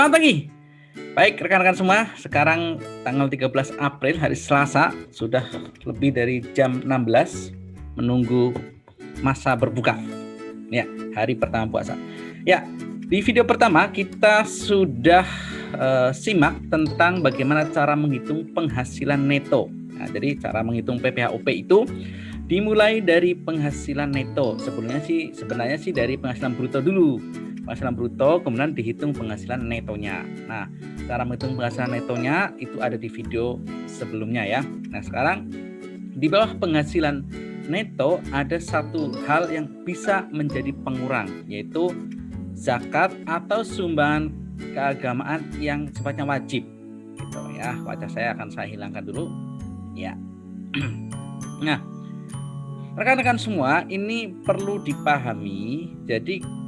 Semangat pagi. Baik rekan-rekan semua, sekarang tanggal 13 April hari Selasa, sudah lebih dari jam 16 menunggu masa berbuka. Ya, hari pertama puasa. Ya, di video pertama kita sudah simak tentang bagaimana cara menghitung penghasilan neto. Nah, jadi cara menghitung PPHUP itu dimulai dari penghasilan neto. Sebenarnya sih dari penghasilan bruto dulu. Penghasilan bruto kemudian dihitung penghasilan netonya. Nah, cara menghitung penghasilan netonya itu ada di video sebelumnya ya. Nah, sekarang di bawah penghasilan neto ada satu hal yang bisa menjadi pengurang, yaitu zakat atau sumbangan keagamaan yang sifatnya wajib. Gitu ya. Wajah saya akan saya hilangkan dulu. Ya. Nah, rekan-rekan semua, ini perlu dipahami. Jadi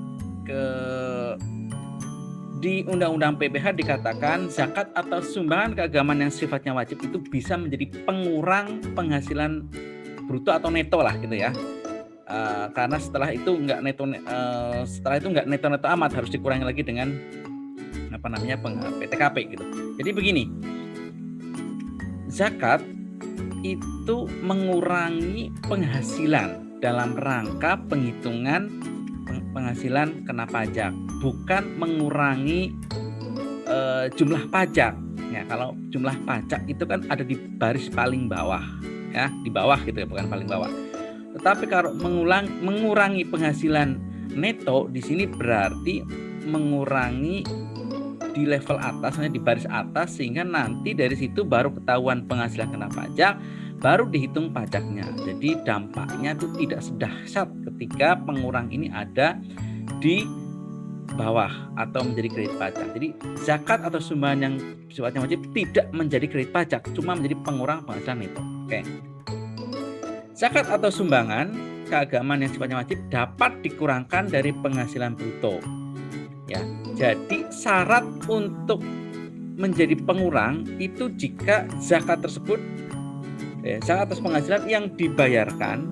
di Undang-Undang PPh dikatakan zakat atau sumbangan keagamaan yang sifatnya wajib itu bisa menjadi pengurang penghasilan bruto atau neto lah gitu ya. Karena setelah itu nggak neto amat, harus dikurangi lagi dengan PTKP gitu. Jadi begini, zakat itu mengurangi penghasilan dalam rangka penghitungan penghasilan kena pajak, bukan mengurangi jumlah pajak. Ya, kalau jumlah pajak itu kan ada di baris paling bawah, ya, di bawah gitu ya, bukan paling bawah. Tetapi kalau mengurangi penghasilan neto di sini berarti mengurangi di level atas, di baris atas, sehingga nanti dari situ baru ketahuan penghasilan kena pajak, baru dihitung pajaknya. Jadi dampaknya itu tidak sedahsyat ketika pengurang ini ada di bawah atau menjadi kredit pajak. Jadi zakat atau sumbangan yang sifatnya wajib tidak menjadi kredit pajak, cuma menjadi pengurang penghasilan neto. Oke. Zakat atau sumbangan keagamaan yang sifatnya wajib dapat dikurangkan dari penghasilan bruto. Ya, jadi syarat untuk menjadi pengurang itu jika zakat tersebut, zakat atas penghasilan yang dibayarkan,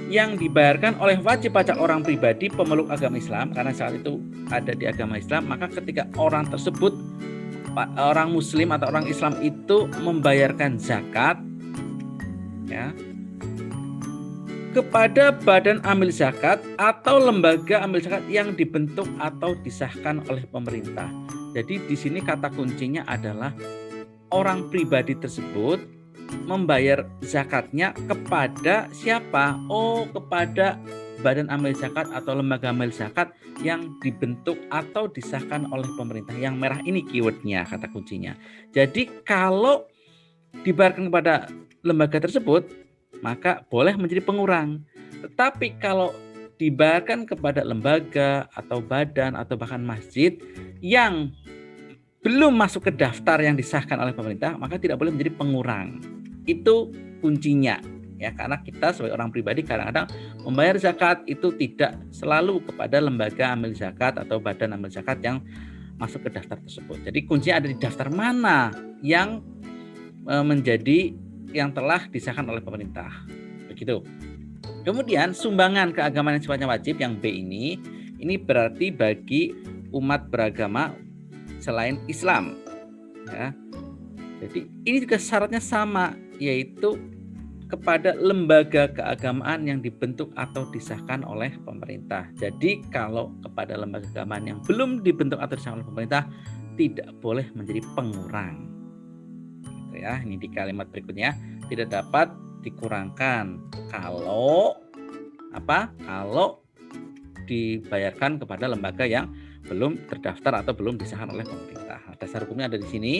yang dibayarkan oleh wajib pajak orang pribadi pemeluk agama Islam, karena saat itu ada di agama Islam, maka ketika orang tersebut, orang Muslim atau orang Islam itu membayarkan zakat, ya, kepada badan amil zakat atau lembaga amil zakat yang dibentuk atau disahkan oleh pemerintah. Jadi di sini kata kuncinya adalah orang pribadi tersebut membayar zakatnya kepada siapa? Oh, kepada badan amil zakat atau lembaga amil zakat yang dibentuk atau disahkan oleh pemerintah. Yang merah ini keywordnya, kata kuncinya. Jadi kalau dibayarkan kepada lembaga tersebut, maka boleh menjadi pengurang. Tetapi kalau dibayarkan kepada lembaga atau badan atau bahkan masjid yang belum masuk ke daftar yang disahkan oleh pemerintah, maka tidak boleh menjadi pengurang. Itu kuncinya ya, karena kita sebagai orang pribadi kadang-kadang membayar zakat itu tidak selalu kepada lembaga amil zakat atau badan amil zakat yang masuk ke daftar tersebut. Jadi kuncinya ada di daftar mana yang menjadi yang telah disahkan oleh pemerintah. Begitu. Kemudian sumbangan keagamaan yang sifatnya wajib yang B ini berarti bagi umat beragama selain Islam. Ya. Jadi ini juga syaratnya sama, yaitu kepada lembaga keagamaan yang dibentuk atau disahkan oleh pemerintah. Jadi kalau kepada lembaga keagamaan yang belum dibentuk atau disahkan oleh pemerintah tidak boleh menjadi pengurang. Gitu ya. Ini di kalimat berikutnya, tidak dapat dikurangkan kalau Kalau dibayarkan kepada lembaga yang belum terdaftar atau belum disahkan oleh pemerintah. Dasar hukumnya ada di sini.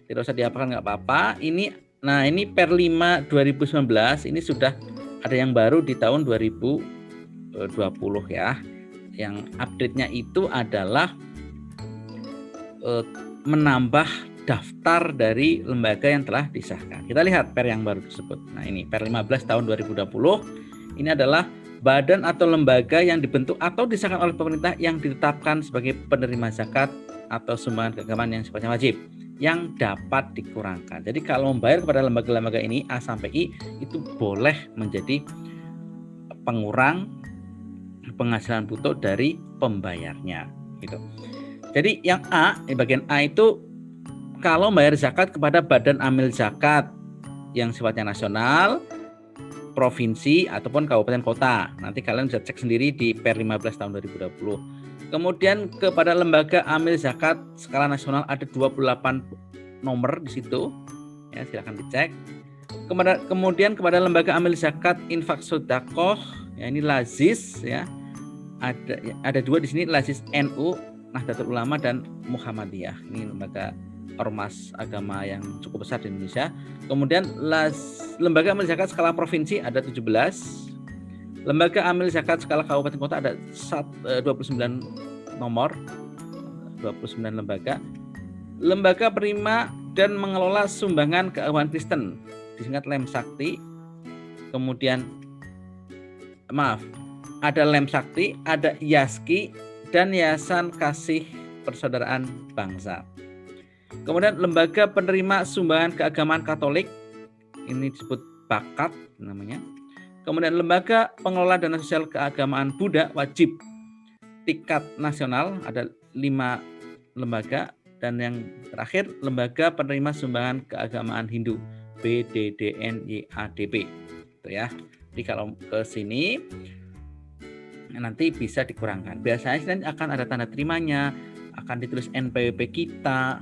Tidak usah dihafalkan, nggak apa-apa. Ini per 5 2019 ini sudah ada yang baru di tahun 2020 ya. Yang update-nya itu adalah menambah daftar dari lembaga yang telah disahkan. Kita lihat per yang baru tersebut. Nah, ini per 15 tahun 2020 ini adalah badan atau lembaga yang dibentuk atau disahkan oleh pemerintah yang ditetapkan sebagai penerima zakat atau sumbangan keagamaan yang sifatnya wajib yang dapat dikurangkan. Jadi kalau membayar kepada lembaga-lembaga ini A sampai I itu boleh menjadi pengurang penghasilan bruto dari pembayarnya gitu. Jadi yang A, di bagian A itu kalau bayar zakat kepada badan amil zakat yang sifatnya nasional, provinsi ataupun kabupaten kota. Nanti kalian bisa cek sendiri di Per 15 tahun 2020. Kemudian kepada lembaga amil zakat skala nasional ada 28 nomor di situ. Ya, silakan dicek. Kemudian kepada lembaga amil zakat infak sedekah, ya ini Lazis ya. Ada dua di sini, Lazis NU, Nahdlatul Ulama dan Muhammadiyah. Ini lembaga ormas agama yang cukup besar di Indonesia. Kemudian lembaga amil zakat skala provinsi ada 17. Lembaga amil zakat skala kabupaten kota ada 29 nomor, 29 lembaga. Lembaga penerima dan mengelola sumbangan keuangan Kristen, disingkat Lem Sakti. Kemudian ada Lem Sakti, ada Yaski dan Yayasan Kasih Persaudaraan Bangsa. Kemudian lembaga penerima sumbangan keagamaan Katolik, ini disebut Bakat namanya. Kemudian lembaga pengelola dana sosial keagamaan Buddha wajib tingkat nasional ada 5 lembaga, dan yang terakhir lembaga penerima sumbangan keagamaan Hindu BDDNYADP itu ya. Jadi kalau ke sini nanti bisa dikurangkan. Biasanya akan ada tanda terimanya, akan ditulis NPWP kita,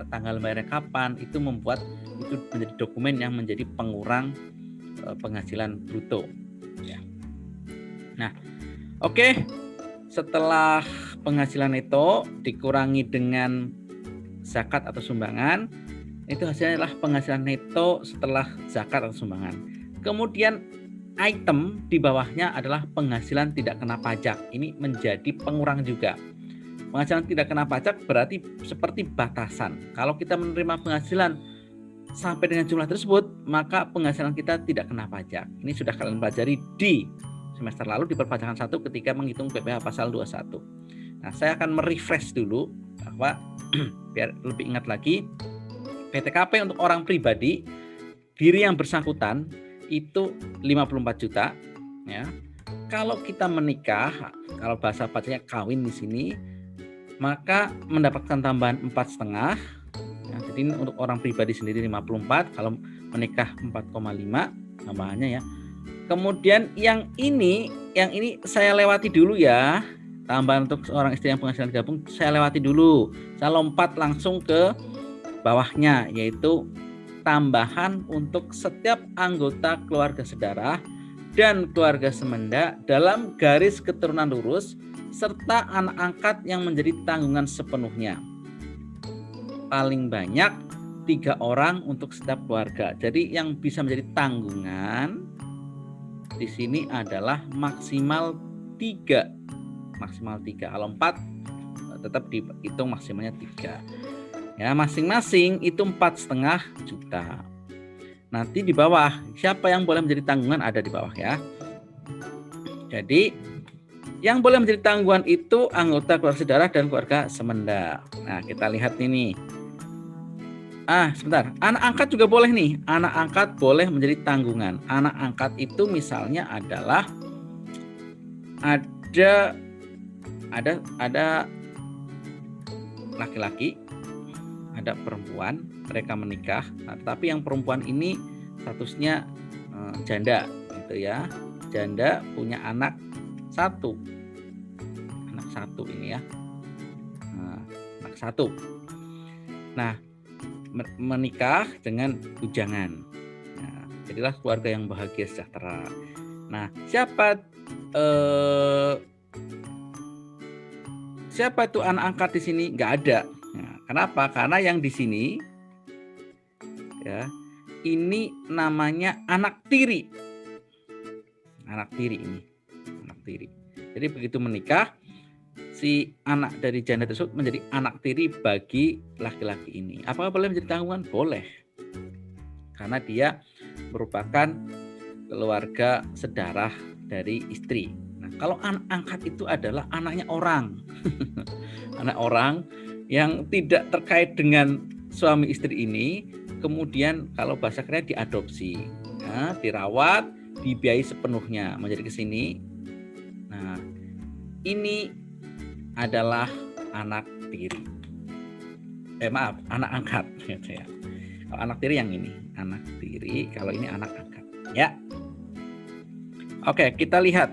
tanggal bayarnya kapan, itu membuat itu menjadi dokumen yang menjadi pengurang penghasilan bruto ya. Nah, oke. Setelah penghasilan neto dikurangi dengan zakat atau sumbangan, itu hasilnya adalah penghasilan neto setelah zakat atau sumbangan. Kemudian item di bawahnya adalah penghasilan tidak kena pajak. Ini menjadi pengurang juga. Penghasilan tidak kena pajak berarti seperti batasan. Kalau kita menerima penghasilan sampai dengan jumlah tersebut, maka penghasilan kita tidak kena pajak. Ini sudah kalian pelajari di semester lalu di perpajakan 1 ketika menghitung PPh pasal 21. Nah, saya akan merefresh dulu bahwa biar lebih ingat lagi, PTKP untuk orang pribadi diri yang bersangkutan itu 54 juta ya. Kalau kita menikah, kalau bahasa pajaknya kawin di sini, maka mendapatkan tambahan 4,5. Ya, jadi untuk orang pribadi sendiri 54, kalau menikah 4,5 tambahannya ya. Kemudian yang ini saya lewati dulu ya. Tambahan untuk seorang istri yang penghasilan gabung saya lewati dulu. Saya lompat langsung ke bawahnya, yaitu tambahan untuk setiap anggota keluarga sedarah dan keluarga semenda dalam garis keturunan lurus serta anak angkat yang menjadi tanggungan sepenuhnya. Paling banyak 3 orang untuk setiap keluarga. Jadi yang bisa menjadi tanggungan di sini adalah maksimal 3. Kalau 4 tetap dihitung maksimalnya 3. Ya, masing-masing itu 4,5 juta. Nanti di bawah siapa yang boleh menjadi tanggungan ada di bawah ya. Jadi yang boleh menjadi tanggungan itu anggota keluarga sedarah dan keluarga semenda. Nah, kita lihat ini. Sebentar. Anak angkat juga boleh nih. Anak angkat boleh menjadi tanggungan. Anak angkat itu misalnya adalah ada laki-laki, ada perempuan, mereka menikah. Nah, tetapi yang perempuan ini statusnya janda, gitu ya. Janda punya anak 1 ini ya. Anak 1. Nah, menikah dengan bujangan. Nah, jadilah keluarga yang bahagia sejahtera. Nah, siapa itu anak angkat di sini? Nggak ada. Nah, kenapa? Karena yang di sini ya, ini namanya anak tiri. Anak tiri ini. Anak tiri. Jadi begitu menikah, si anak dari janda tersebut menjadi anak tiri bagi laki-laki ini. Apakah boleh menjadi tanggungan? Boleh. Karena dia merupakan keluarga sedarah dari istri. Nah, kalau anak angkat itu adalah anaknya orang. Anak orang yang tidak terkait dengan suami istri ini, kemudian kalau bahasa kerennya diadopsi. Ya, dirawat, dibiayai sepenuhnya menjadi ke sini. Nah, ini adalah anak tiri. Maaf, anak angkat gitu ya. Kalau anak tiri yang ini, anak tiri, kalau ini anak angkat. Ya. Oke, kita lihat.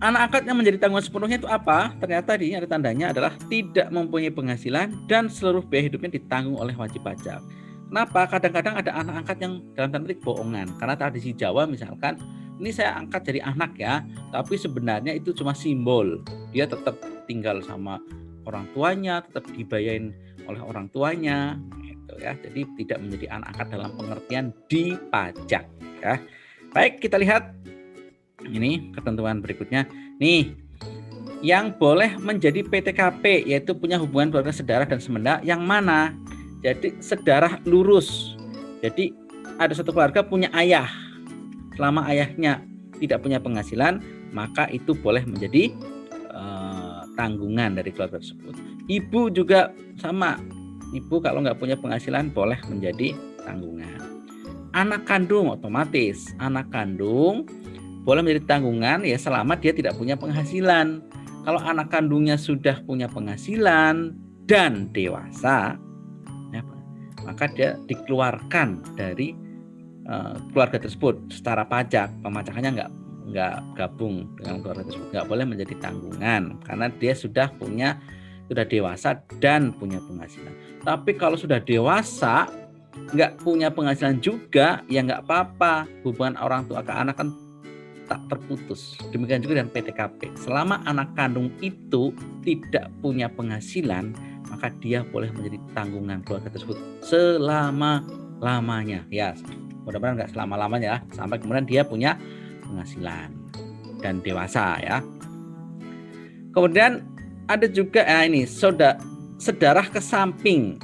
Anak angkat yang menjadi tanggungan sepenuhnya itu apa? Ternyata di sini ada tandanya adalah tidak mempunyai penghasilan dan seluruh biaya hidupnya ditanggung oleh wajib pajak. Kenapa? Kadang-kadang ada anak angkat yang dalam tanda petik bohongan. Karena tradisi Jawa misalkan, ini saya angkat jadi anak ya, tapi sebenarnya itu cuma simbol. Dia tetap tinggal sama orang tuanya, tetap dibayarin oleh orang tuanya, gitu ya. Jadi tidak menjadi anak angkat dalam pengertian dipajak. Ya. Baik, kita lihat ini ketentuan berikutnya. Nih, yang boleh menjadi PTKP yaitu punya hubungan keluarga sedarah dan semenda yang mana? Jadi sedarah lurus. Jadi ada satu keluarga punya ayah. Selama ayahnya tidak punya penghasilan, maka itu boleh menjadi tanggungan dari keluarga tersebut. Ibu juga sama. Ibu kalau nggak punya penghasilan boleh menjadi tanggungan. Anak kandung otomatis. Anak kandung boleh menjadi tanggungan ya selama dia tidak punya penghasilan. Kalau anak kandungnya sudah punya penghasilan dan dewasa, ya, maka dia dikeluarkan dari keluarga tersebut secara pajak. Pemajakannya nggak gabung dengan keluarga tersebut, nggak boleh menjadi tanggungan karena dia sudah dewasa dan punya penghasilan. Tapi kalau sudah dewasa nggak punya penghasilan juga, ya nggak apa-apa. Hubungan orang tua ke anak kan tak terputus. Demikian juga dengan PTKP. Selama anak kandung itu tidak punya penghasilan, maka dia boleh menjadi tanggungan keluarga tersebut selama-lamanya. Ya, mudah-mudahan nggak selama-lamanya ya, sampai kemudian dia punya penghasilan dan dewasa ya. Kemudian ada juga ini sedarah kesamping.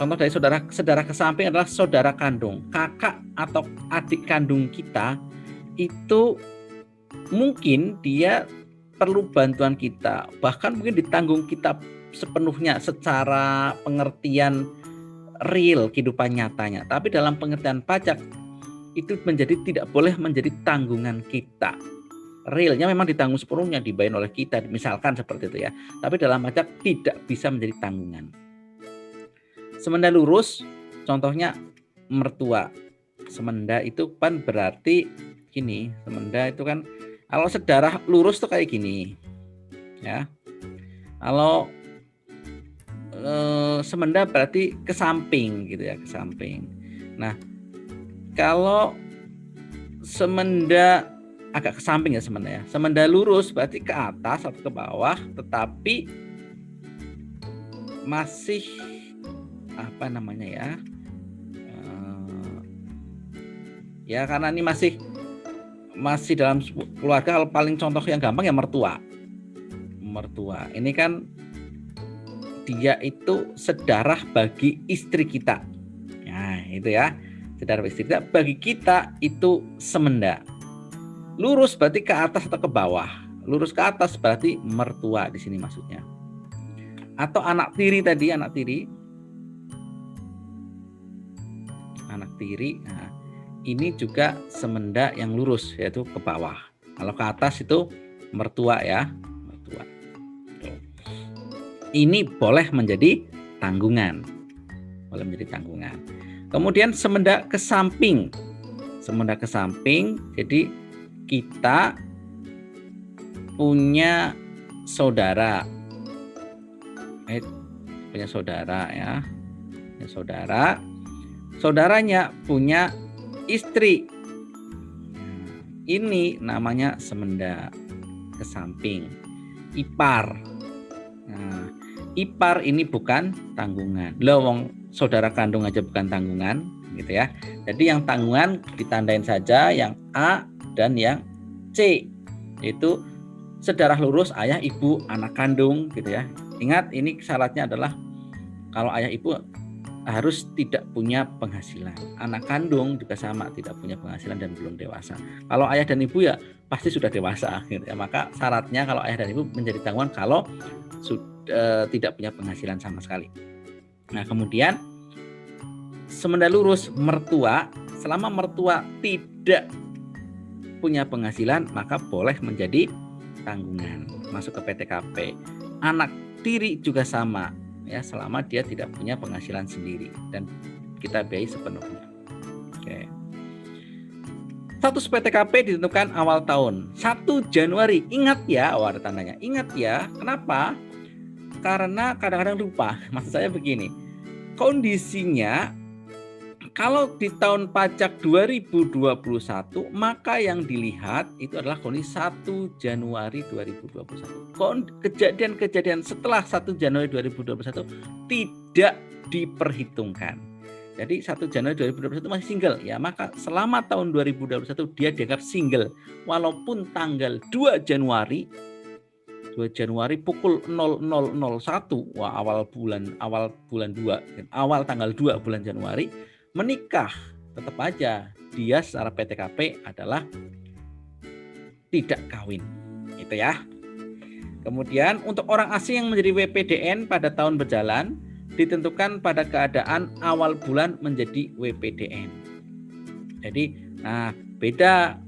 Contoh dari saudara kesamping adalah saudara kandung, kakak atau adik kandung kita. Itu mungkin dia perlu bantuan kita, bahkan mungkin ditanggung kita sepenuhnya secara pengertian real kehidupan nyatanya. Tapi dalam pengertian pajak itu tidak boleh menjadi tanggungan kita. Realnya memang ditanggung sepenuhnya, dibayar oleh kita, misalkan seperti itu ya. Tapi dalam pajak tidak bisa menjadi tanggungan. Semenda lurus, contohnya mertua. Semenda itu kan berarti gini, semenda itu kan kalau sedarah lurus tuh kayak gini ya. Kalau semenda berarti ke samping gitu ya, ke samping. Nah, kalau semenda agak ke samping ya semenda ya. Semenda lurus berarti ke atas atau ke bawah, tetapi masih apa namanya ya? Ya karena ini masih dalam keluarga. Kalau paling contoh yang gampang ya mertua. Ini kan dia itu sedarah bagi istri kita. Nah, itu ya. Sedarah bagi istri kita, bagi kita itu semenda. Lurus berarti ke atas atau ke bawah. Lurus ke atas berarti mertua di sini maksudnya. Atau anak tiri tadi, anak tiri. Nah, ini juga semenda yang lurus yaitu ke bawah. Kalau ke atas itu mertua ya, mertua. Ini boleh menjadi tanggungan. Kemudian semenda ke samping. Jadi kita punya saudara. Ya. Saudaranya punya istri. Ini namanya semenda ke samping. Ipar. Nah, ipar ini bukan tanggungan. Wong saudara kandung aja bukan tanggungan, gitu ya. Jadi yang tanggungan ditandain saja yang A dan yang C. Itu sedarah lurus ayah, ibu, anak kandung, gitu ya. Ingat ini syaratnya adalah kalau ayah ibu harus tidak punya penghasilan. Anak kandung juga sama, tidak punya penghasilan dan belum dewasa. Kalau ayah dan ibu ya pasti sudah dewasa, gitu ya. Maka syaratnya kalau ayah dan ibu menjadi tanggungan kalau sudah tidak punya penghasilan sama sekali. Nah, kemudian semenda lurus mertua, selama mertua tidak punya penghasilan maka boleh menjadi tanggungan, masuk ke PTKP. Anak tiri juga sama, ya, selama dia tidak punya penghasilan sendiri dan kita biayai sepenuhnya. Oke. Status PTKP ditentukan awal tahun 1 Januari. Ingat ya, ada tandanya. Ingat ya. Kenapa? Karena kadang-kadang lupa. Maksud saya begini. Kondisinya kalau di tahun pajak 2021, maka yang dilihat itu adalah kondisi 1 Januari 2021. Kejadian-kejadian setelah 1 Januari 2021 tidak diperhitungkan. Jadi 1 Januari 2021 masih single, ya, maka selama tahun 2021 dia dianggap single walaupun tanggal 2 Januari pukul 0001, wah, awal bulan 2, awal tanggal 2 bulan Januari menikah, tetap aja dia secara PTKP adalah tidak kawin. Itu ya. Kemudian untuk orang asing yang menjadi WPDN pada tahun berjalan ditentukan pada keadaan awal bulan menjadi WPDN. Jadi, beda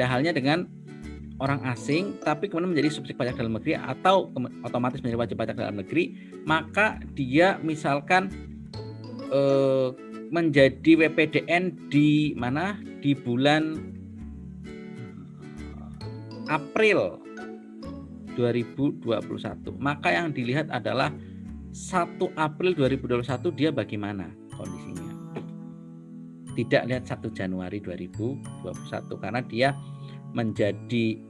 halnya dengan orang asing tapi kemudian menjadi subjek pajak dalam negeri atau otomatis menjadi wajib pajak dalam negeri, maka dia misalkan menjadi WPDN di mana? Di bulan April 2021. Maka yang dilihat adalah 1 April 2021 dia bagaimana kondisinya. Tidak lihat 1 Januari 2021 karena dia menjadi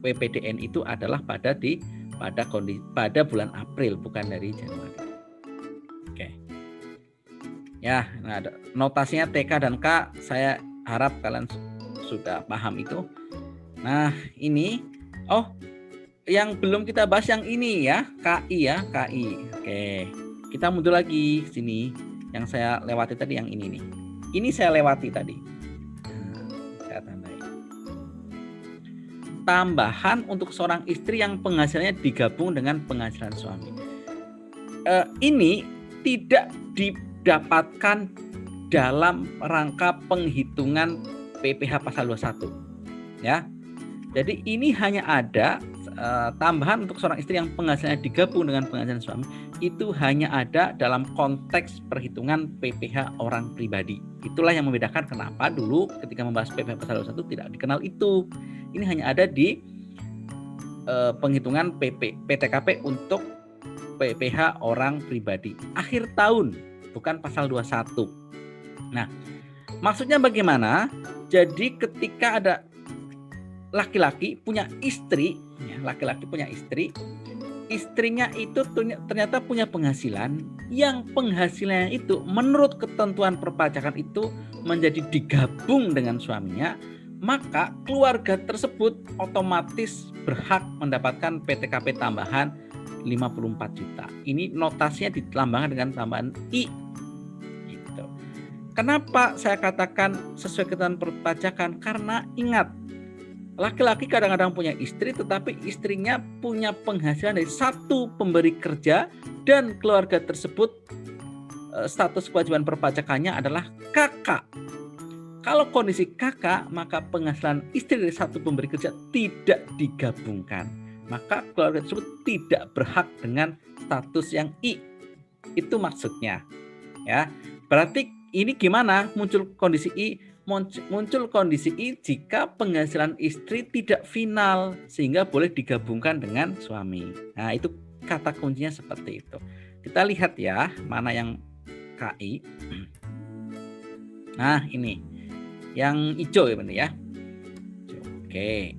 WPDN itu adalah pada bulan April, bukan dari Januari. Oke. Ya, notasinya TK dan K saya harap kalian sudah paham itu. Nah, ini yang belum kita bahas yang ini ya, KI ya, KI. Oke. Kita mundur lagi ke sini. Yang saya lewati tadi yang ini nih. Ini saya lewati tadi. Saya tambahin. Tambahan untuk seorang istri yang penghasilannya digabung dengan penghasilan suami. Ini tidak didapatkan dalam rangka penghitungan PPh pasal 21. Ya. Jadi ini hanya ada tambahan untuk seorang istri yang penghasilannya digabung dengan penghasilan suami, itu hanya ada dalam konteks perhitungan PPh orang pribadi. Itulah yang membedakan kenapa dulu ketika membahas PPh pasal 21 tidak dikenal itu. Ini hanya ada di penghitungan PTKP untuk PPh orang pribadi akhir tahun, bukan pasal 21. Nah, maksudnya bagaimana? Jadi ketika ada laki-laki punya istri, ya, istrinya itu ternyata punya penghasilan, yang penghasilannya itu menurut ketentuan perpajakan itu menjadi digabung dengan suaminya, maka keluarga tersebut otomatis berhak mendapatkan PTKP tambahan 54 juta. Ini notasinya ditambahkan dengan tambahan I. Gitu. Kenapa saya katakan sesuai ketentuan perpajakan? Karena ingat, laki-laki kadang-kadang punya istri, tetapi istrinya punya penghasilan dari satu pemberi kerja dan keluarga tersebut status kewajiban perpajakannya adalah kakak. Kalau kondisi kakak, maka penghasilan istri dari satu pemberi kerja tidak digabungkan. Maka keluarga tersebut tidak berhak dengan status yang I. Itu maksudnya. Ya. Berarti ini gimana muncul kondisi I? Muncul kondisi I jika penghasilan istri tidak final sehingga boleh digabungkan dengan suami. Nah, itu kata kuncinya seperti itu. Kita lihat ya, mana yang KI. Nah, ini yang hijau ya benar ya. Oke.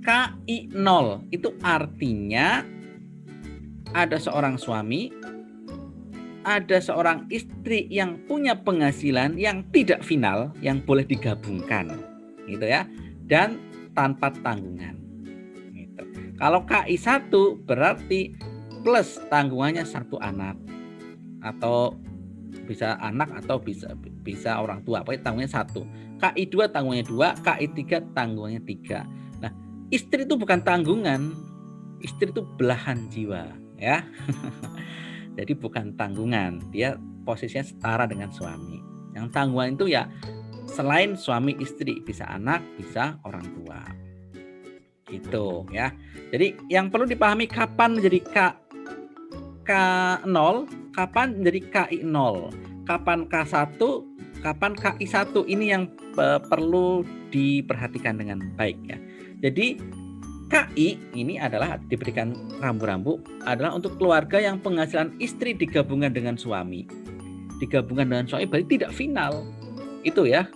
KI 0 itu artinya ada seorang suami, ada seorang istri yang punya penghasilan yang tidak final, yang boleh digabungkan, gitu ya, dan tanpa tanggungan. Gitu. Kalau KI 1 berarti plus tanggungannya satu anak, atau bisa anak atau bisa orang tua, pokoknya tanggungnya 1. KI 2 tanggungannya 2, KI 3 tanggungannya 3. Nah, istri itu bukan tanggungan, istri itu belahan jiwa, ya. Jadi bukan tanggungan, dia posisinya setara dengan suami. Yang tanggungan itu ya selain suami istri, bisa anak, bisa orang tua. Gitu ya. Jadi yang perlu dipahami kapan menjadi K0, kapan menjadi KI0, kapan K1, kapan KI1. Ini yang perlu diperhatikan dengan baik ya. Jadi KI ini adalah diberikan rambu-rambu adalah untuk keluarga yang penghasilan istri digabungkan dengan suami. Digabungkan dengan suami berarti tidak final. Itu ya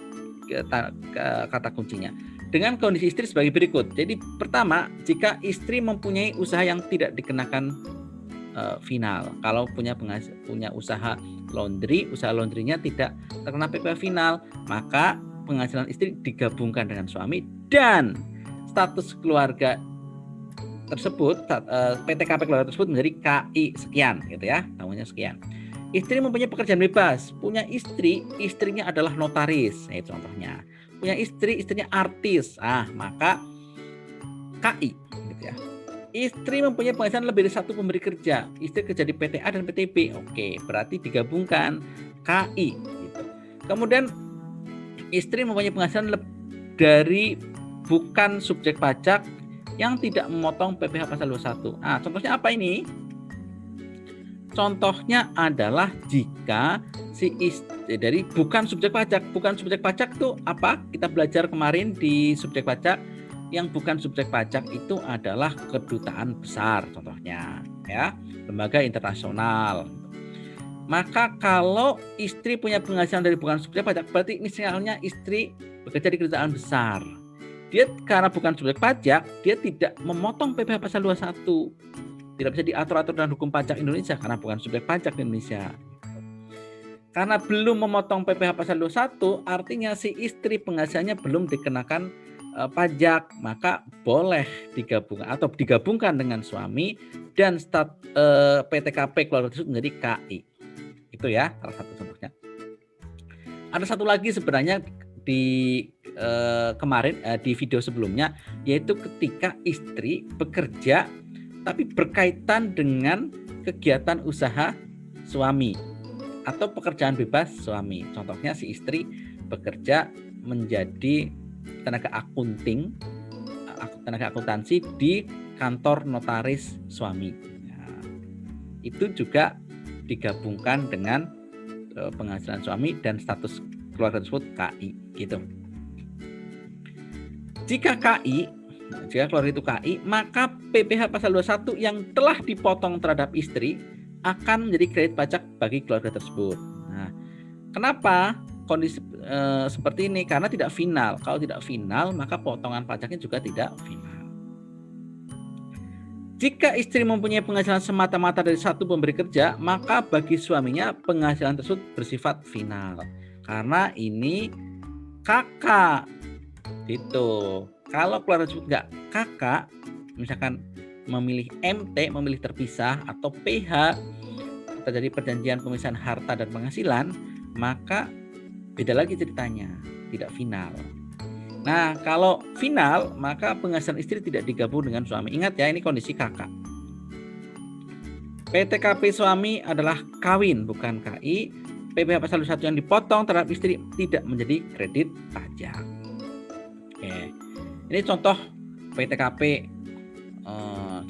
kata kuncinya. Dengan kondisi istri sebagai berikut. Jadi pertama, jika istri mempunyai usaha yang tidak dikenakan final. Kalau punya usaha laundry, usaha laundrynya tidak terkena PPh final, maka penghasilan istri digabungkan dengan suami dan status keluarga tersebut, PTKP keluarga tersebut menjadi KI sekian, gitu ya, tahunnya sekian. Istri mempunyai pekerjaan bebas, punya istri, istrinya adalah notaris, contohnya. Punya istri, istrinya artis, maka KI, gitu ya. Istri mempunyai penghasilan lebih dari satu pemberi kerja, istri kerja di PTA dan PTB, oke, berarti digabungkan KI, gitu. Kemudian istri mempunyai penghasilan dari bukan subjek pajak yang tidak memotong PPh pasal 21. Contohnya apa ini? Contohnya adalah jika si istri dari bukan subjek pajak. Bukan subjek pajak itu apa? Kita belajar kemarin di subjek pajak. Yang bukan subjek pajak itu adalah kedutaan besar contohnya, ya, lembaga internasional. Maka kalau istri punya penghasilan dari bukan subjek pajak, berarti misalnya istri bekerja di kedutaan besar. Dia karena bukan subjek pajak, dia tidak memotong PPh pasal 21. Tidak bisa diatur-atur dalam hukum pajak Indonesia karena bukan subjek pajak di Indonesia. Karena belum memotong PPh pasal 21, artinya si istri penghasilannya belum dikenakan pajak, maka boleh digabungkan dengan suami dan PTKP keluarga tersebut menjadi KI. Itu ya salah satu contohnya. Ada satu lagi sebenarnya di kemarin di video sebelumnya, yaitu ketika istri bekerja tapi berkaitan dengan kegiatan usaha suami atau pekerjaan bebas suami. Contohnya si istri bekerja menjadi tenaga akuntansi di kantor notaris suami. Itu juga digabungkan dengan penghasilan suami dan status keluarga tersebut KI, gitu. Jika keluarga itu KI, maka PPh pasal 21 yang telah dipotong terhadap istri akan menjadi kredit pajak bagi keluarga tersebut. Kenapa kondisi seperti ini? Karena tidak final. Kalau tidak final, maka potongan pajaknya juga tidak final. Jika istri mempunyai penghasilan semata-mata dari satu pemberi kerja, maka bagi suaminya penghasilan tersebut bersifat final. Karena ini kakak. Gitu. Kalau keluarga tersebut nggak kakak, misalkan memilih MT, memilih terpisah, atau PH, terjadi perjanjian pemisahan harta dan penghasilan, maka beda lagi ceritanya, tidak final. Nah, kalau final, maka penghasilan istri tidak digabung dengan suami. Ingat ya, ini kondisi kakak. PTKP suami adalah kawin, bukan KI. PPh pasal 21 yang dipotong terhadap istri tidak menjadi kredit pajak. Oke. Ini contoh PTKP.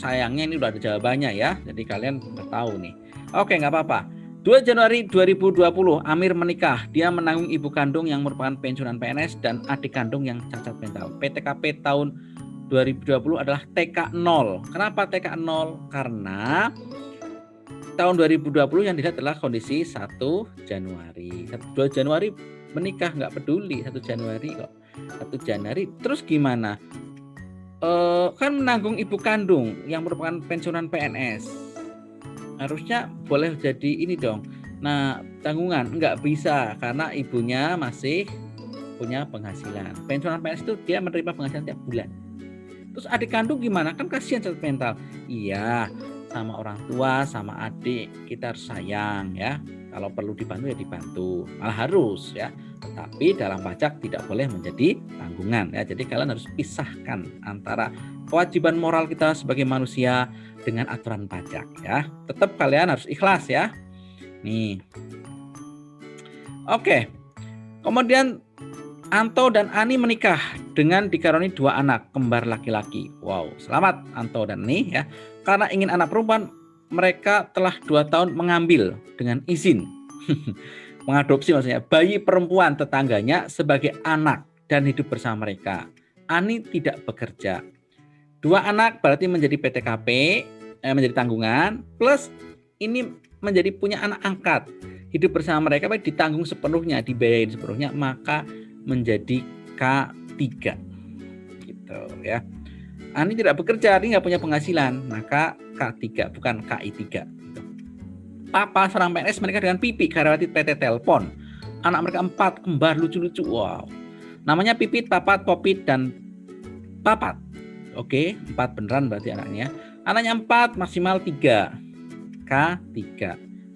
Sayangnya ini udah ada jawabannya ya, jadi kalian udah tahu nih. Oke, nggak apa-apa. 2 Januari 2020, Amir menikah. Dia menanggung ibu kandung yang merupakan pensiunan PNS dan adik kandung yang cacat mental. PTKP tahun 2020 adalah TK0. Kenapa TK0? Karena tahun 2020 yang dilihat adalah kondisi 1 Januari. 2 Januari menikah nggak peduli, 1 Januari kok. 1 Januari terus gimana? Kan menanggung ibu kandung yang merupakan pensiunan PNS. Harusnya boleh jadi ini dong. Nah, tanggungan nggak bisa karena ibunya masih punya penghasilan. Pensiunan PNS itu dia menerima penghasilan tiap bulan. Terus adik kandung gimana? Kan kasihan cacat mental. Iya, sama orang tua, sama adik kita harus sayang ya. Kalau perlu dibantu ya dibantu, malah harus ya. Tetapi dalam pajak tidak boleh menjadi tanggungan ya. Jadi kalian harus pisahkan antara kewajiban moral kita sebagai manusia dengan aturan pajak ya. Tetap kalian harus ikhlas ya. Nih. Oke. Kemudian Anto dan Ani menikah dengan dikaruniai 2 anak kembar laki-laki. Wow, selamat Anto dan Ani ya. Karena ingin anak perempuan, mereka telah 2 tahun mengambil dengan izin mengadopsi maksudnya bayi perempuan tetangganya sebagai anak dan hidup bersama mereka. Ani tidak bekerja. 2 anak berarti menjadi PTKP, menjadi tanggungan, plus ini menjadi punya anak angkat. Hidup bersama mereka ditanggung sepenuhnya, dibiayain sepenuhnya, maka menjadi K3 gitu ya. Ani tidak bekerja, dia nggak punya penghasilan, maka K3 bukan KI3 gitu. Papa seorang PNS menikah dengan Pipi karyawati PT Telpon. Anak mereka 4 kembar lucu-lucu. Wow. Namanya Pipit, Papat, Popit dan Papat. Oke, 4 beneran berarti anaknya. Anaknya 4 maksimal 3. K3.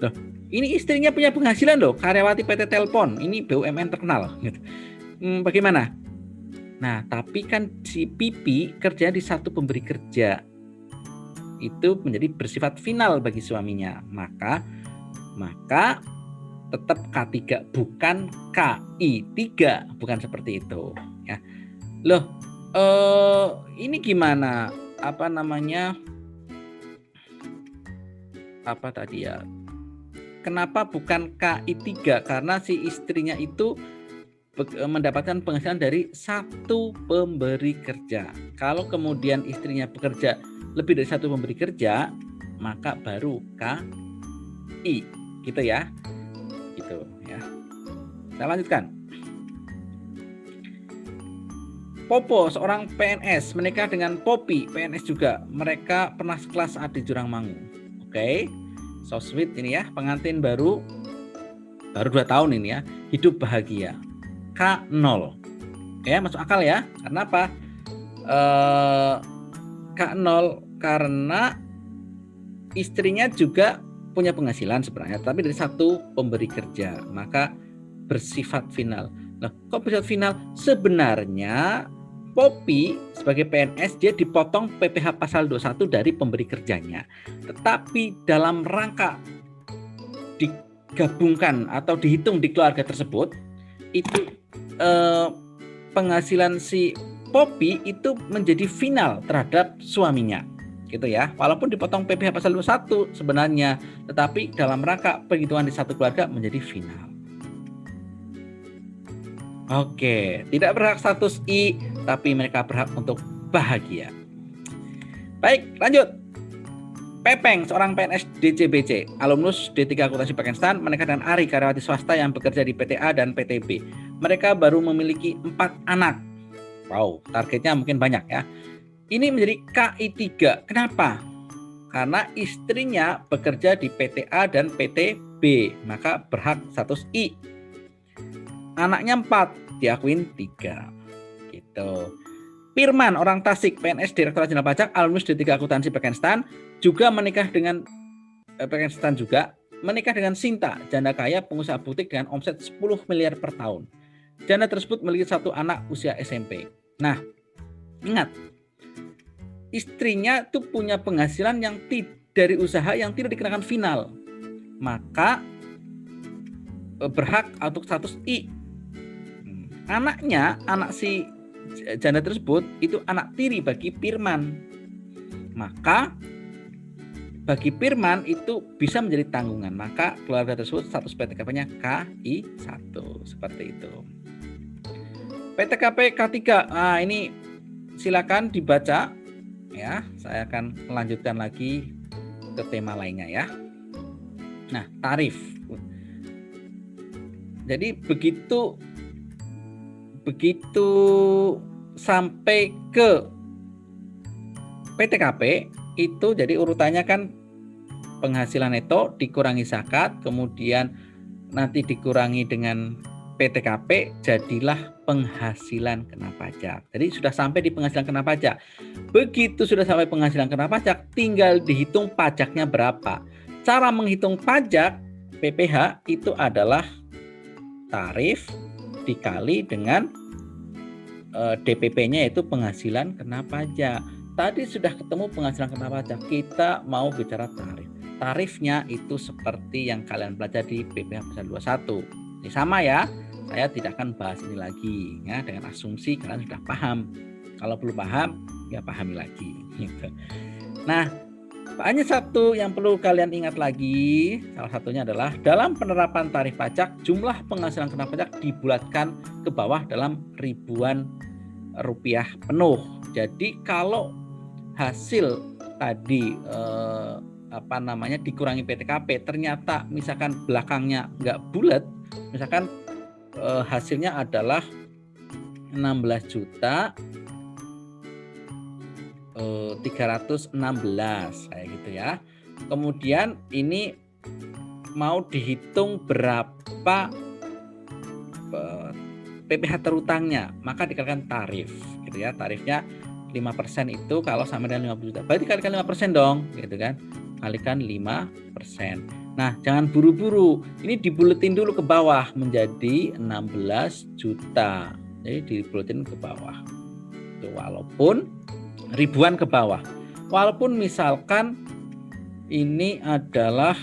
Loh, ini istrinya punya penghasilan loh, karyawati PT Telpon. Ini BUMN terkenal gitu. Bagaimana? Nah, tapi kan si Pipi kerja di satu pemberi kerja. Itu menjadi bersifat final bagi suaminya. Maka tetap K3 bukan KI3, bukan seperti itu ya. Loh, ini gimana? Apa namanya? Apa tadi ya? Kenapa bukan KI3? Karena si istrinya itu mendapatkan penghasilan dari satu pemberi kerja. Kalau kemudian istrinya bekerja lebih dari satu pemberi kerja, maka baru KI, gitu ya. Gitu ya. Saya lanjutkan. Popo, seorang PNS, menikah dengan Popi, PNS juga. Mereka pernah sekelas saat di Jurangmangu. Oke. So sweet ini ya, pengantin baru 2 tahun ini ya, hidup bahagia. K0 ya, masuk akal ya. Karena apa? K0 karena istrinya juga punya penghasilan sebenarnya, tapi dari satu pemberi kerja, maka bersifat final. Nah, kok bersifat final? Sebenarnya Popi sebagai PNS dia dipotong PPh pasal 21 dari pemberi kerjanya, tetapi dalam rangka digabungkan atau dihitung di keluarga tersebut, itu penghasilan si Popi itu menjadi final terhadap suaminya gitu ya. Walaupun dipotong PPh pasal 21 sebenarnya, tetapi dalam rangka perhitungan di satu keluarga menjadi final. Oke, tidak berhak status I, tapi mereka berhak untuk bahagia. Baik, lanjut. Pepeng, seorang PNS DCBC, alumnus D3 Akuntansi Pakistan, menikah dengan Ari, karyawati swasta yang bekerja di PTA dan PTB. Mereka baru memiliki 4 anak. Wow, targetnya mungkin banyak ya. Ini menjadi KI3. Kenapa? Karena istrinya bekerja di PTA dan PTB, maka berhak status I. Anaknya 4, diakuin 3. Gitu. Firman, orang Tasik, PNS Direktorat Jenderal Pajak, alumnus D3 Akuntansi Pakistan, juga menikah dengan Pakistan juga menikah dengan Sinta, janda kaya pengusaha butik dengan omset 10 miliar per tahun. Janda tersebut memiliki 1 anak usia SMP. Nah, ingat, istrinya itu punya penghasilan yang dari usaha yang tidak dikenakan final, maka berhak untuk status I. Anaknya, anak si janda tersebut itu anak tiri bagi Firman, maka bagi Firman itu bisa menjadi tanggungan, maka keluarga tersebut status PTKP-nya KI1 seperti itu. PTKP K3, nah ini silakan dibaca ya. Saya akan melanjutkan lagi ke tema lainnya ya. Nah, tarif. Jadi begitu sampai ke PTKP itu jadi urutannya kan penghasilan neto dikurangi zakat, kemudian nanti dikurangi dengan PTKP, jadilah penghasilan kena pajak. Jadi sudah sampai di penghasilan kena pajak. Begitu sudah sampai penghasilan kena pajak, tinggal dihitung pajaknya berapa. Cara menghitung pajak PPh itu adalah tarif dikali dengan DPP-nya, yaitu penghasilan kena pajak. Tadi sudah ketemu penghasilan kena pajak, kita mau bicara tarif. Tarifnya itu seperti yang kalian pelajari di PPh pasal 21, Ini sama ya, saya tidak akan bahas ini lagi ya, dengan asumsi kalian sudah paham. Kalau belum paham, ya pahami lagi gitu. Nah, hanya satu yang perlu kalian ingat lagi, salah satunya adalah dalam penerapan tarif pajak, jumlah penghasilan kena pajak dibulatkan ke bawah dalam ribuan rupiah penuh. Jadi kalau hasil tadi dikurangi PTKP, ternyata misalkan belakangnya nggak bulat, misalkan hasilnya adalah 16 juta 316 kayak gitu ya. Kemudian ini mau dihitung berapa PPh terutangnya, maka dikalikan tarif gitu ya. Tarifnya 5% itu kalau sama dengan 50 juta. Berarti kalikan 5% dong, gitu kan. Kalikan 5%. Nah, jangan buru-buru. Ini dibuletin dulu ke bawah menjadi 16 juta. Jadi dibuletin ke bawah. Tuh, walaupun ribuan ke bawah. Walaupun misalkan ini adalah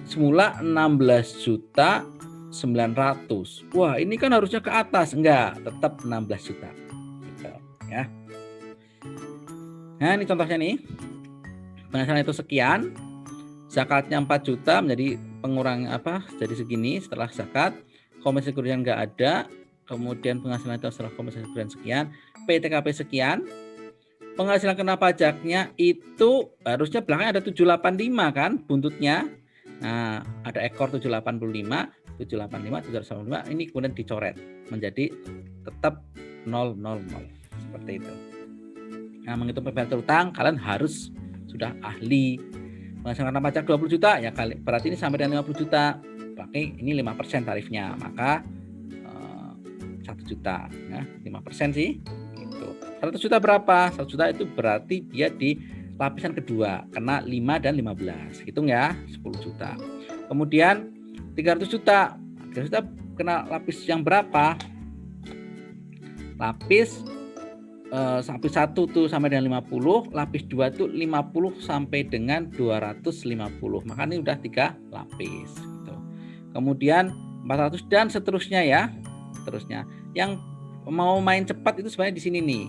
semula 16 juta 900. Wah, ini kan harusnya ke atas. Enggak, tetap 16 juta. Gitu, ya. Nah, ini contohnya nih. Penghasilan itu sekian. Zakatnya 4 juta menjadi pengurang jadi segini setelah zakat. Kompensasi kerugian enggak ada. Kemudian penghasilan itu setelah kompensasi kerugian sekian. PTKP sekian. Penghasilan kena pajaknya itu harusnya belakangnya ada 785 kan buntutnya. Nah, ada ekor 785, 785, 785. Ini kemudian dicoret menjadi tetap 000 seperti itu. Nah, menghitung PPh terutang kalian harus sudah ahli. Penghasilan kena pajak 20 juta ya kali. Berarti ini sampai dengan 50 juta. Pakai ini 5% tarifnya, maka 1 juta ya, 5% sih. 100 juta berapa? 100 juta itu berarti dia di lapisan kedua, kena 5 dan 15. Hitung ya, 10 juta. Kemudian 300 juta. 300 juta kena lapis yang berapa? Lapis 1 tuh sampai dengan 50, lapis 2 tuh 50 sampai dengan 250. Maka ini udah 3 lapis gitu. Kemudian 400 dan seterusnya ya. Seterusnya. Yang mau main cepat itu sebenarnya di sini nih.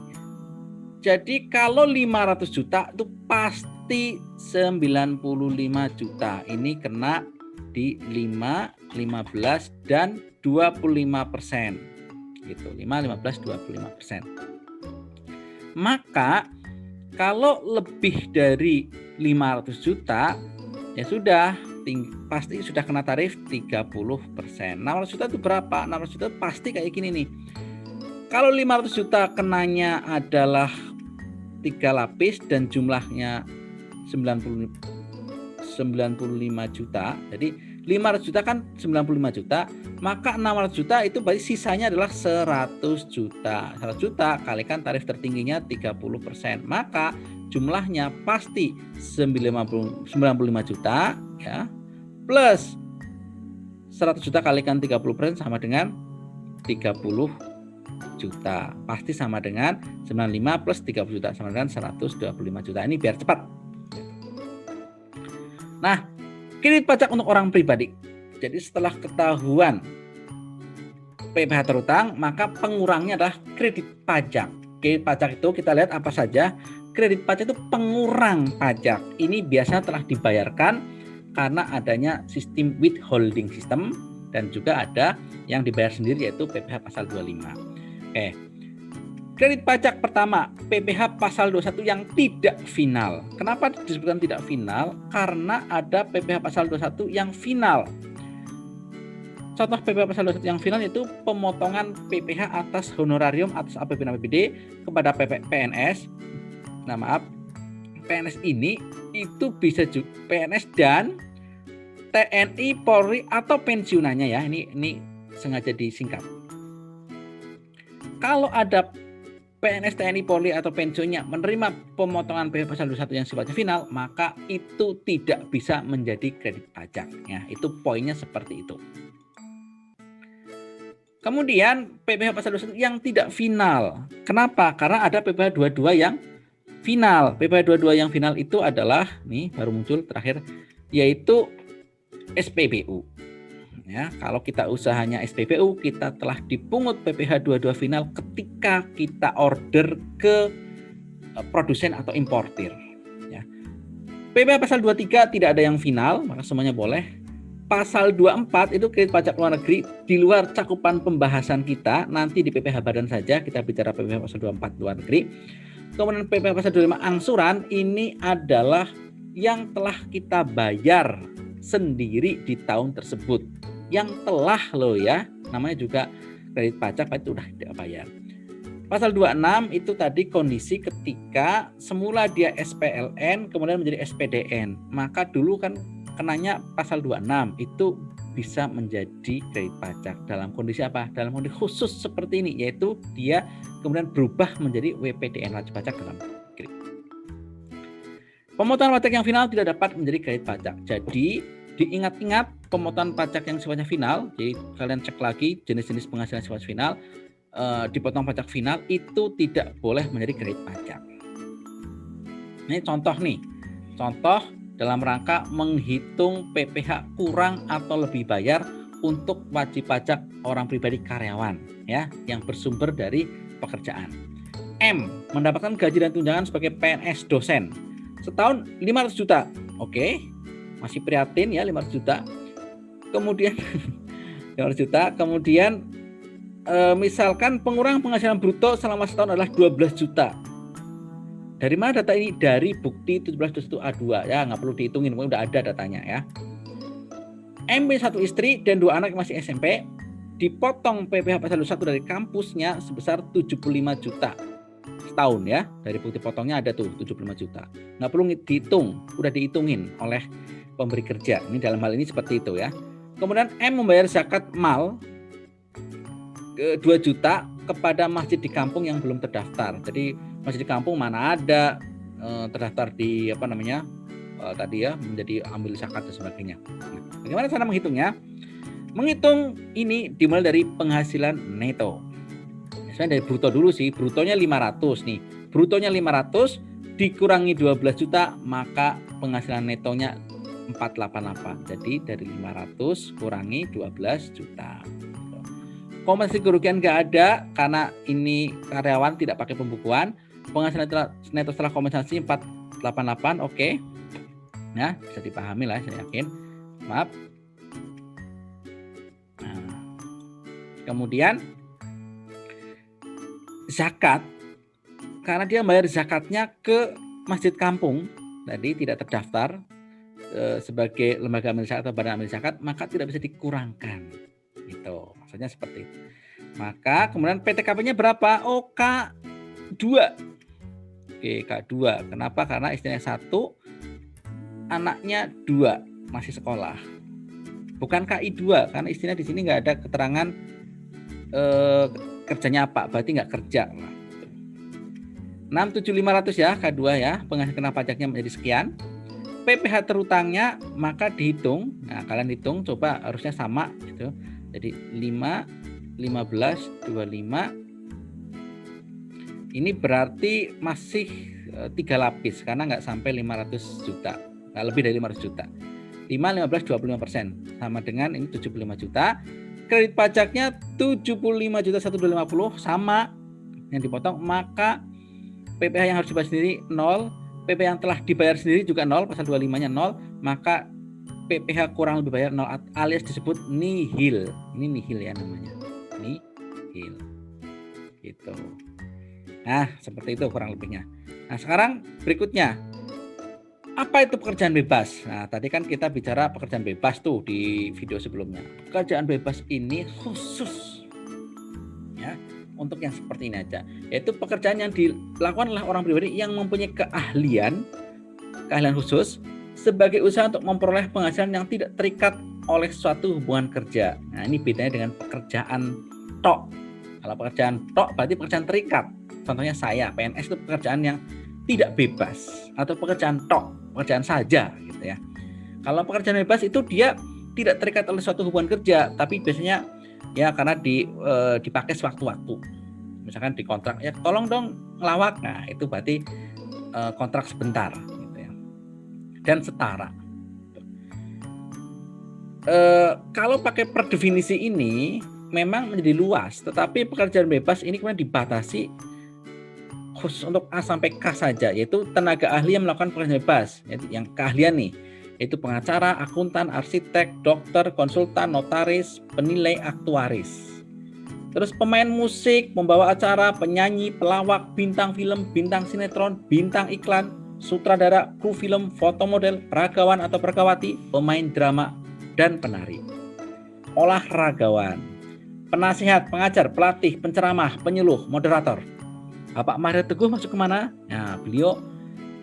Jadi kalau 500 juta itu pasti 95 juta. Ini kena di 5, 15 dan 25%. Gitu. 5, 15, 25%. Maka kalau lebih dari 500 juta ya sudah pasti sudah kena tarif 30%. 600 juta itu berapa? 600 juta pasti kayak gini nih. Kalau 500 juta kenanya adalah 3 lapis dan jumlahnya 95 juta. Jadi 500 juta kan 95 juta, maka 600 juta itu berarti sisanya adalah 100 juta. 100 juta kalikan tarif tertingginya 30%. Maka jumlahnya pasti 95 juta ya. Plus 100 juta kalikan 30% sama dengan 30 juta. Pasti sama dengan 95 plus 30 juta sama dengan 125 juta. Ini biar cepat. Nah, kredit pajak untuk orang pribadi. Jadi setelah ketahuan PPh terutang, maka pengurangnya adalah kredit pajak. Kredit pajak itu kita lihat apa saja. Kredit pajak itu pengurang pajak. Ini biasanya telah dibayarkan karena adanya sistem withholding system dan juga ada yang dibayar sendiri yaitu PPh pasal 25. Oke. Kredit pajak pertama, PPh pasal 21 yang tidak final. Kenapa disebutkan tidak final? Karena ada PPh pasal 21 yang final. Contoh PPh pasal 21 yang final itu pemotongan PPh atas honorarium atas APBN kepada PNS. Nah, maaf. PNS ini itu bisa juga PNS dan TNI, Polri atau pensiunannya ya. Ini sengaja disingkat. Kalau ada PNS, TNI, Polri atau pensiunnya menerima pemotongan PPh pasal 21 yang sifatnya final, maka itu tidak bisa menjadi kredit pajak. Ya, itu poinnya seperti itu. Kemudian PPh pasal 21 yang tidak final. Kenapa? Karena ada PPh 22 yang final. PPh 22 yang final itu adalah nih baru muncul terakhir yaitu SPBU. Ya, kalau kita usahanya SPBU, kita telah dipungut PPh 22 final ketika kita order ke produsen atau importir. Ya. PPh pasal 23 tidak ada yang final, maka semuanya boleh. Pasal 24 itu kredit pajak luar negeri di luar cakupan pembahasan kita. Nanti di PPh Badan saja kita bicara PPh pasal 24 luar negeri. Kemudian PPh pasal 25 angsuran ini adalah yang telah kita bayar sendiri di tahun tersebut. Yang telah loh ya, namanya juga kredit pajak itu udah dibayar. Pasal 26 itu tadi kondisi ketika semula dia SPLN kemudian menjadi SPDN. Maka dulu kan kenanya pasal 26 itu bisa menjadi kredit pajak dalam kondisi apa? Dalam kondisi khusus seperti ini, yaitu dia kemudian berubah menjadi WPDN, wajib pajak dalam negeri. Pemotongan pajak yang final tidak dapat menjadi kredit pajak. Jadi diingat-ingat pemotongan pajak yang sifatnya final, jadi kalian cek lagi jenis-jenis penghasilan sifat final, dipotong pajak final itu tidak boleh menjadi kredit pajak. Ini contoh dalam rangka menghitung PPh kurang atau lebih bayar untuk wajib pajak orang pribadi karyawan ya yang bersumber dari pekerjaan. M, mendapatkan gaji dan tunjangan sebagai PNS dosen setahun 500 juta. Oke. Masih prihatin ya 500 juta. Kemudian 500 juta, kemudian misalkan pengurangan penghasilan bruto selama setahun adalah 12 juta. Dari mana data ini? Dari bukti 1721 A2 ya, nggak perlu dihitungin, udah ada datanya ya. M satu istri dan 2 anak masih SMP, dipotong PPh pasal 21 dari kampusnya sebesar 75 juta setahun ya. Dari bukti potongnya ada tuh 75 juta. Nggak perlu dihitung, udah dihitungin oleh pemberi kerja. Ini dalam hal ini seperti itu ya. Kemudian M membayar zakat mal 2 juta kepada masjid di kampung yang belum terdaftar. Jadi masjid di kampung mana ada terdaftar di tadi ya menjadi ambil zakat dan sebagainya. Nah, bagaimana cara menghitungnya? Menghitung ini dimulai dari penghasilan neto. Misalnya dari bruto dulu sih, brutonya 500 nih. Brutonya 500 dikurangi 12 juta, maka penghasilan netonya 488. Jadi dari 500 kurangi 12 juta. Kompensasi kerugian nggak ada karena ini karyawan tidak pakai pembukuan. Penghasilan neto setelah kompensasi 488, oke. Nah, bisa dipahami lah, saya yakin. Maaf. Nah, kemudian zakat, karena dia bayar zakatnya ke masjid kampung, tadi tidak terdaftar sebagai lembaga amil zakat atau badan amil zakat, maka tidak bisa dikurangkan. Gitu, maksudnya seperti itu. Maka kemudian PTKP-nya berapa? Oh, K2. Oke, K2. Kenapa? Karena istrinya 1, anaknya 2 masih sekolah. Bukan KI2 karena istrinya di sini nggak ada keterangan kerjanya apa, berarti nggak kerja. 67500 ya K2 ya, penghasilan kena pajaknya menjadi sekian. PPh terutangnya maka dihitung. Nah, kalian hitung coba harusnya sama gitu. Jadi 5 15 25. Ini berarti masih 3 lapis karena nggak sampai 500 juta. Nggak lebih dari 500 juta. 5 15 25% sama dengan ini 75 juta. Kredit pajaknya 75 juta 1250 sama yang dipotong, maka PPh yang harus dibayar sendiri 0. PP yang telah dibayar sendiri juga 0, pasal 25-nya 0, maka PPh kurang lebih bayar 0 alias disebut nihil. Ini nihil ya namanya. Nihil. Gitu. Nah, seperti itu kurang lebihnya. Nah, sekarang berikutnya. Apa itu pekerjaan bebas? Nah, tadi kan kita bicara pekerjaan bebas tuh di video sebelumnya. Pekerjaan bebas ini khusus ya, untuk yang seperti ini aja, yaitu pekerjaan yang dilakukan oleh orang pribadi yang mempunyai keahlian khusus sebagai usaha untuk memperoleh penghasilan yang tidak terikat oleh suatu hubungan kerja. Nah, ini bedanya dengan pekerjaan tok. Kalau pekerjaan tok berarti pekerjaan terikat. Contohnya saya, PNS itu pekerjaan yang tidak bebas atau pekerjaan tok, pekerjaan saja gitu ya. Kalau pekerjaan bebas itu dia tidak terikat oleh suatu hubungan kerja, tapi biasanya ya karena dipakai sewaktu-waktu. Misalkan di kontrak ya tolong dong ngelawak. Nah, itu berarti kontrak sebentar gitu ya. Dan setara. Kalau pakai per definisi ini memang menjadi luas, tetapi pekerjaan bebas ini kemudian dibatasi khusus untuk A sampai K saja, yaitu tenaga ahli yang melakukan pekerjaan bebas, yaitu yang keahlian nih, yaitu pengacara, akuntan, arsitek, dokter, konsultan, notaris, penilai, aktuaris. Terus pemain musik, pembawa acara, penyanyi, pelawak, bintang film, bintang sinetron, bintang iklan, sutradara, kru film, fotomodel, peragawan atau peragawati, pemain drama, dan penari. Olahragawan, penasihat, pengajar, pelatih, penceramah, penyuluh, moderator. Bapak Mario Teguh masuk kemana? Nah, beliau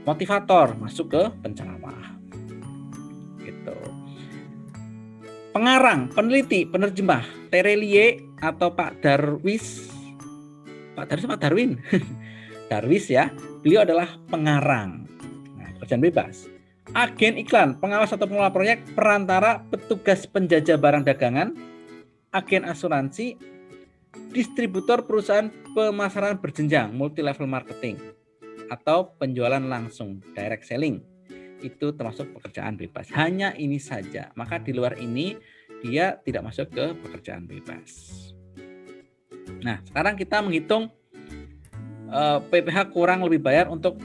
motivator, masuk ke penceramah. Gitu. Pengarang, peneliti, penerjemah, Terelie atau Pak Darwis. Pak Darwin. Darwis ya. Beliau adalah pengarang. Nah, pekerjaan bebas. Agen iklan, pengawas atau pengelola proyek, perantara, petugas penjajah barang dagangan, agen asuransi, distributor perusahaan pemasaran berjenjang, multi level marketing, atau penjualan langsung, direct selling. Itu termasuk pekerjaan bebas. Hanya ini saja. Maka di luar ini dia tidak masuk ke pekerjaan bebas. Nah, sekarang kita menghitung PPh kurang lebih bayar untuk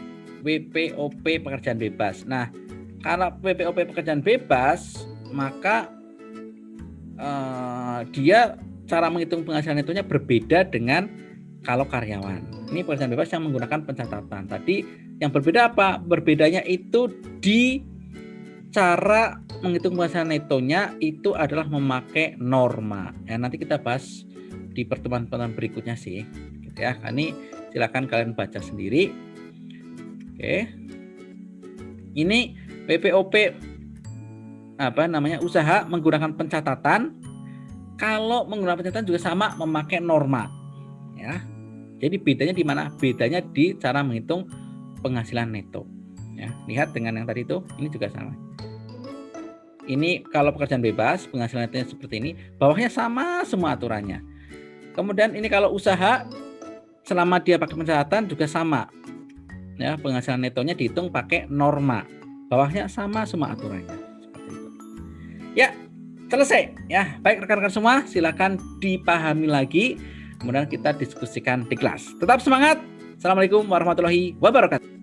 WPOP pekerjaan bebas. Nah, karena WPOP pekerjaan bebas, maka dia cara menghitung penghasilan itunya berbeda dengan kalau karyawan. Ini pekerjaan bebas yang menggunakan pencatatan. Tadi yang berbeda apa? Berbedanya itu di cara menghitung penghasilan netonya itu adalah memakai norma. Ya, nanti kita bahas di pertemuan-pertemuan berikutnya sih. Gitu ya. Ini silakan kalian baca sendiri. Oke. Ini WPOP usaha menggunakan pencatatan. Kalau menggunakan pencatatan juga sama memakai norma. Ya. Jadi bedanya di mana? Bedanya di cara menghitung penghasilan neto. Ya, lihat dengan yang tadi itu, ini juga sama. Ini kalau pekerjaan bebas, penghasilan netonya seperti ini, bawahnya sama semua aturannya. Kemudian ini kalau usaha, selama dia pakai pencatatan juga sama. Ya, penghasilan netonya dihitung pakai norma. Bawahnya sama semua aturannya. Seperti itu. Ya, selesai. Ya, baik rekan-rekan semua, silakan dipahami lagi. Kemudian kita diskusikan di kelas. Tetap semangat. Assalamualaikum warahmatullahi wabarakatuh.